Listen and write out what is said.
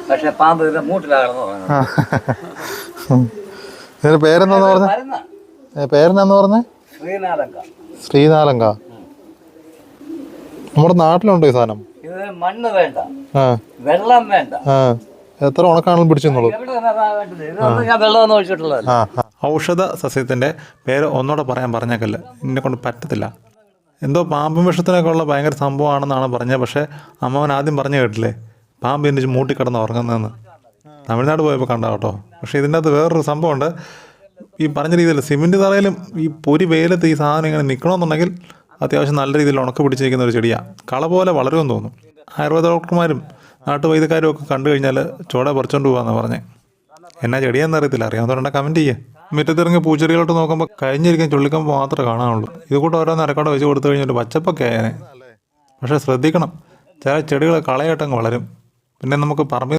പക്ഷെ പാമ്പ് ഇതിന്റെ മൂട്ടിലാണെന്ന് പറഞ്ഞു. ഇതിന്റെ പേരെന്താന്ന് പറഞ്ഞ? പേരെന്താന്ന് പറഞ്ഞേ? ശ്രീനാലങ്ക. ശ്രീനാലങ്ക. നമ്മുടെ നാട്ടിലുണ്ടോ ഈ സാധനം? ഇത് മണ്ണ് വേണ്ട, വെള്ളം വേണ്ട. എത്ര ഉണക്കാണെങ്കിലും പിടിച്ചെന്നുള്ളൂ. ഞാൻ വെള്ളം ഒഴിച്ചിട്ടുള്ളത്. ഔഷധ സസ്യത്തിന്റെ പേര് ഒന്നുകൂടെ പറഞ്ഞേക്കല്ല, എന്നെ കൊണ്ട് പറ്റത്തില്ല. എന്തോ പാമ്പും വിഷത്തിനൊക്കെ ഉള്ള ഭയങ്കര സംഭവമാണെന്നാണ് പറഞ്ഞത്. പക്ഷേ അമ്മാവൻ ആദ്യം പറഞ്ഞു കേട്ടില്ലേ പാമ്പ് എൻ്റെ മൂട്ടിക്കിടന്ന് ഉറങ്ങുന്നതെന്ന്. തമിഴ്നാട് പോയപ്പോൾ കണ്ട കേട്ടോ. പക്ഷേ ഇതിൻ്റെ അകത്ത് വേറൊരു സംഭവമുണ്ട്. ഈ പറഞ്ഞ രീതിയിൽ സിമെൻറ്റ് തറയിലും ഈ പൊരി വെയിലത്ത് ഈ സാധനം ഇങ്ങനെ നിൽക്കണമെന്നുണ്ടെങ്കിൽ അത്യാവശ്യം നല്ല രീതിയിൽ ഉണക്ക് പിടിച്ചിരിക്കുന്ന ഒരു ചെടിയാണ്. കള പോലെ വളരുമെന്ന് തോന്നുന്നു. ആയുർവേദ ഡോക്ടർമാരും നാട്ടുവൈദ്യക്കാരും ഒക്കെ കണ്ടു കഴിഞ്ഞാൽ ചോട പറിച്ചോണ്ട് പോകാമെന്നാണ് പറഞ്ഞത്. എന്നാ ചെടിയാണെന്ന് അറിയത്തില്ല, അറിയാവുന്നവരുണ്ടെ കമൻറ്റ് ചെയ്യുക. മുറ്റത്തിറങ്ങി പൂച്ചെടികളോട്ട് നോക്കുമ്പോൾ കഴിഞ്ഞിരിക്കാൻ ചുള്ളിക്കമ്പ് മാത്രമേ കാണാനുള്ളൂ. ഇത് കൂട്ട് ഓരോന്ന് അരക്കോടെ വെച്ച് കൊടുത്തു കഴിഞ്ഞാൽ പച്ചപ്പൊക്കെ ആയേനെ. പക്ഷേ ശ്രദ്ധിക്കണം, ചില ചെടികൾ കളയായിട്ടങ്ങ് വളരും. പിന്നെ നമുക്ക് പറമ്പിൽ